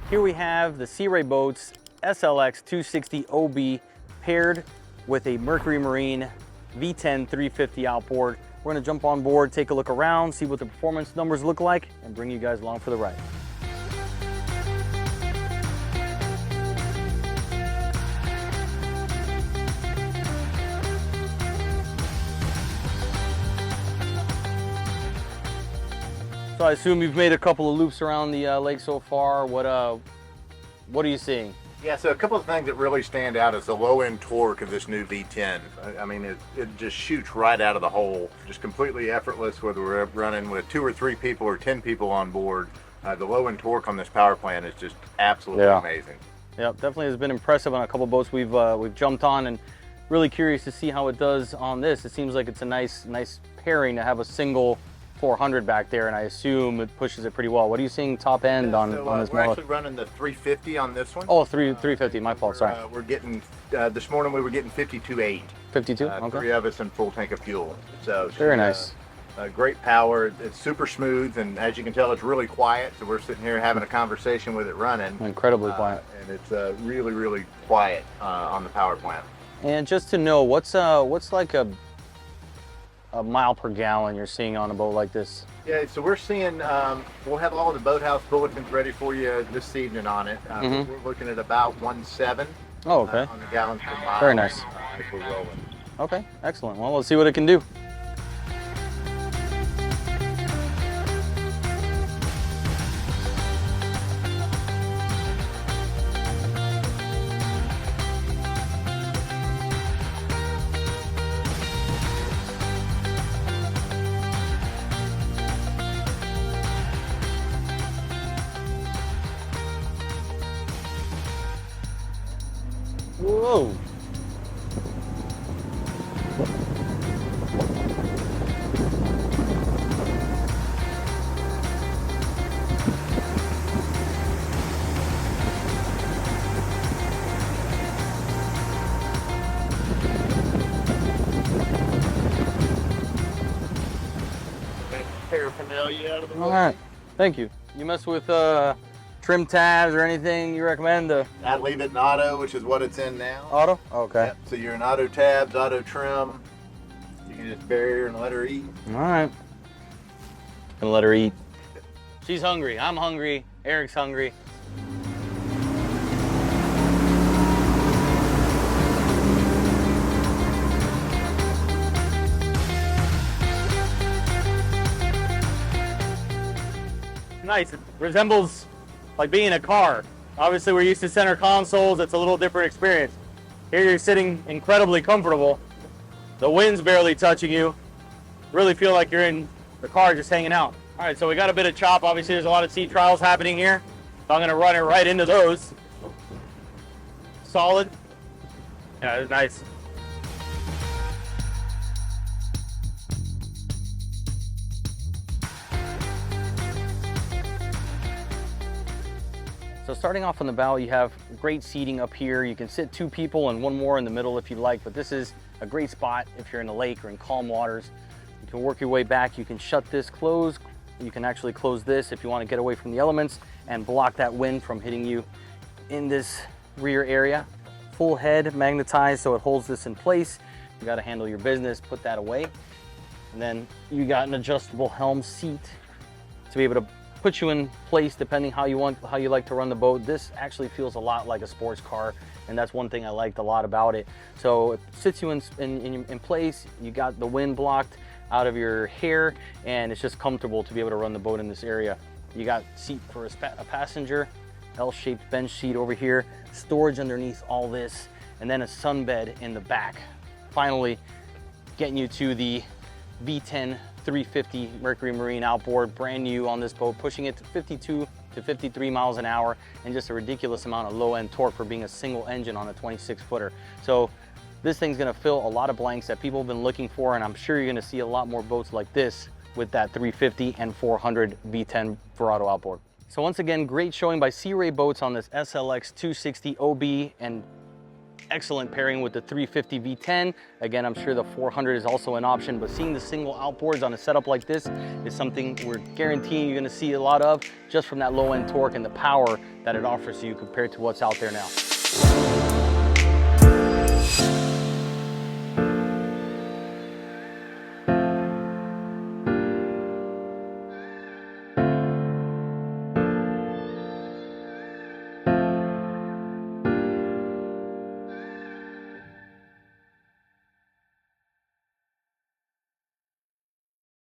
Here we have the Sea Ray Boats SLX 260 OB paired with a Mercury Marine V10 350 outboard. We're gonna jump on board, take a look around, see what the performance numbers look like, and bring you guys along for the ride. So I assume you've made a couple of loops around the lake so far. What are you seeing? Yeah, so a couple of things that really stand out is the low end torque of this new V10. I mean, it just shoots right out of the hole, just completely effortless, whether we're running with 2 or 3 people or 10 people on board. The low end torque on this power plant is just absolutely amazing. Yeah, definitely has been impressive on a couple of boats we've jumped on, and really curious to see how it does on this. It seems like it's a nice pairing to have a single 400 back there, and I assume it pushes it pretty well. What are you seeing top end on this model? We're actually running the 350 on this one. Oh, 350, my fault, sorry. We're getting, this morning we were getting 52.8. 52, okay. 3 of us in full tank of fuel. So very nice. Great power, it's super smooth, and as you can tell, it's really quiet. So we're sitting here having a conversation with it running. Incredibly quiet. And it's really, really quiet on the power plant. And just to know, what's like a mile per gallon you're seeing on a boat like this? Yeah, so we're seeing, we'll have all the boathouse bulletins ready for you this evening on it. We're looking at about 1.7 on the gallons per mile. Very nice. As we're rolling. Okay, excellent. Well, let's see what it can do. Whoa. Paraphernalia out of the way. All right, thank you. You mess with trim tabs or anything you recommend? I'd leave it in auto, which is what it's in now. Auto? Okay. Yep. So you're in auto tabs, auto trim. You can just bury her and let her eat. All right. Gonna let her eat. She's hungry. I'm hungry. Eric's hungry. Nice. It resembles like being in a car. Obviously, we're used to center consoles. It's a little different experience. Here you're sitting incredibly comfortable. The wind's barely touching you. Really feel like you're in the car just hanging out. All right, so we got a bit of chop. Obviously, there's a lot of sea trials happening here. So I'm gonna run it right into those. Solid. Yeah, it's nice. So starting off on the bow, you have great seating up here. You can sit 2 people and 1 more in the middle if you like, but this is a great spot if you're in the lake or in calm waters. You can work your way back. You can shut this close. You can actually close this if you want to get away from the elements and block that wind from hitting you in this rear area. Full head magnetized, so it holds this in place. You got to handle your business, put that away. And then you got an adjustable helm seat to be able to put you in place depending how you like to run the boat. This actually feels a lot like a sports car, and that's one thing I liked a lot about it. So it sits you in place. You got the wind blocked out of your hair, and it's just comfortable to be able to run the boat in this area. You got seat for a passenger, L-shaped bench seat over here, storage underneath all this, and then a sunbed in the back. Finally, getting you to the V10 350 Mercury Marine outboard, brand new on this boat, pushing it to 52 to 53 miles an hour, and just a ridiculous amount of low-end torque for being a single engine on a 26-footer. So this thing's gonna fill a lot of blanks that people have been looking for, and I'm sure you're gonna see a lot more boats like this with that 350 and 400 V10 Verado outboard. So once again, great showing by Sea Ray Boats on this SLX 260 OB, and excellent pairing with the 350 V10. Again, I'm sure the 400 is also an option, but seeing the single outboards on a setup like this is something we're guaranteeing you're gonna see a lot of just from that low end torque and the power that it offers you compared to what's out there now.